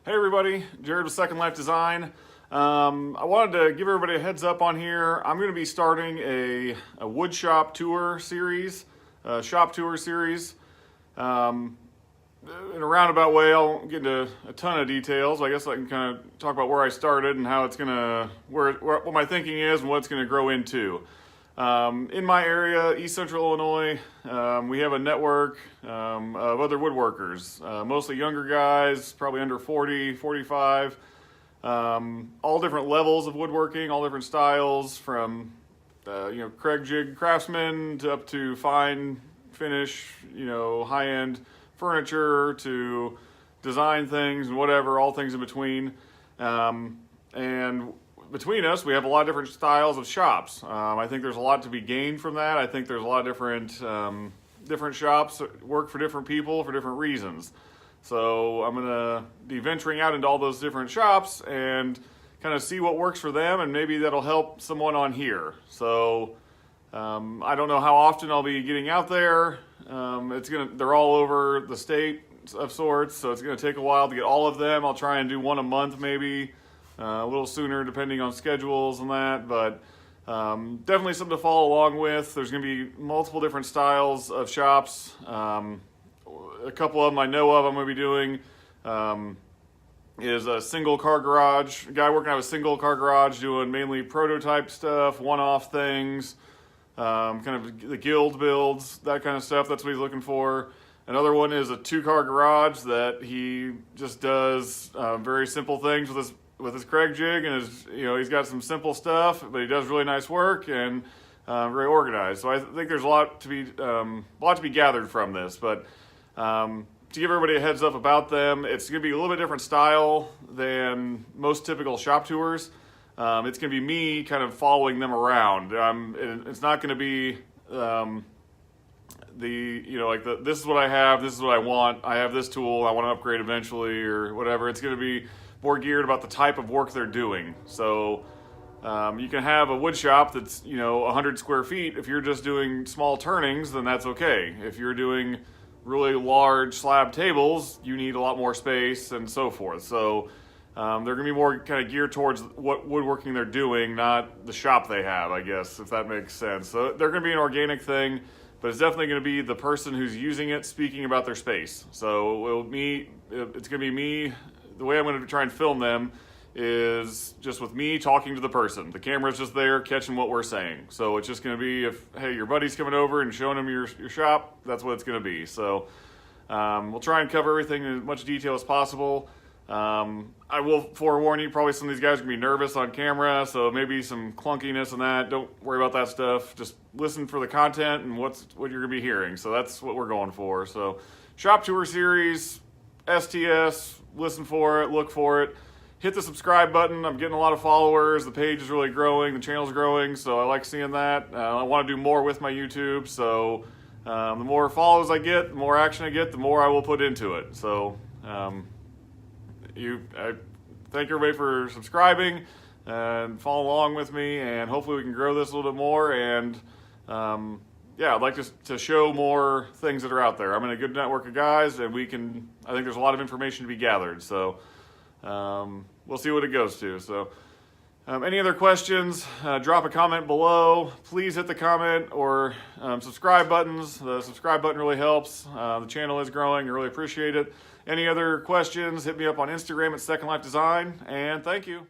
Hey everybody, Jared with Second Life Design. I wanted to give everybody a heads up on here. I'm going to be starting a wood shop tour series, in a roundabout way. I won't get into a ton of details. I guess I can kind of talk about where I started and how it's going to, what my thinking is and what it's going to grow into. In my area, East Central Illinois, we have a network of other woodworkers, mostly younger guys, probably under 40, 45, all different levels of woodworking, all different styles, from Craig Jig craftsmen to up to fine finish, high-end furniture to design things and whatever, all things in between. And between us, we have a lot of different styles of shops. I think there's a lot to be gained from that. I think there's a lot of different shops that work for different people for different reasons. So I'm going to be venturing out into all those different shops and kind of see what works for them, and maybe that'll help someone on here. So I don't know how often I'll be getting out there. They're all over the state of sorts, so it's going to take a while to get all of them. I'll try and do one a month maybe. A little sooner depending on schedules and that, but definitely something to follow along with. There's going to be multiple different styles of shops. A couple of them I know of I'm going to be doing is a single car garage. A guy working out of a single car garage doing mainly prototype stuff, one-off things, kind of the guild builds, that kind of stuff. That's what he's looking for. Another one is a two-car garage that he just does very simple things with his Craig Jig, and he's got some simple stuff, but he does really nice work and very organized. So I think there's a lot to be gathered from this. But to give everybody a heads up about them, it's going to be a little bit different style than most typical shop tours. It's going to be me kind of following them around. It's not going to be this is what I have, this is what I want. I have this tool, I want to upgrade eventually, or whatever. It's going to be more geared about the type of work they're doing. So you can have a wood shop that's 100 square feet. If you're just doing small turnings, then that's okay. If you're doing really large slab tables, you need a lot more space and so forth. So they're going to be more kind of geared towards what woodworking they're doing, not the shop they have, I guess, if that makes sense. So they're going to be an organic thing, but it's definitely going to be the person who's using it speaking about their space. So it's going to be me. The way I'm going to try and film them is just with me talking to the person. The camera's just there catching what we're saying. So it's just going to be hey, your buddy's coming over and showing him your shop, that's what it's going to be. So we'll try and cover everything in as much detail as possible. I will forewarn you, probably some of these guys are going to be nervous on camera, so maybe some clunkiness and that. Don't worry about that stuff. Just listen for the content and what you're going to be hearing. So that's what we're going for. So shop tour series, STS, listen for it, look for it. Hit the subscribe button. I'm getting a lot of followers. The page is really growing. The channel's growing, so I like seeing that. I want to do more with my YouTube, so the more follows I get, the more action I get, the more I will put into it. So I thank everybody for subscribing and follow along with me, and hopefully we can grow this a little bit more. And I'd like to show more things that are out there. I'm in a good network of guys, and I think there's a lot of information to be gathered. So we'll see what it goes to. So any other questions, drop a comment below. Please hit the comment or subscribe buttons. The subscribe button really helps. The channel is growing. I really appreciate it. Any other questions, hit me up on Instagram at Second Life Design, and thank you.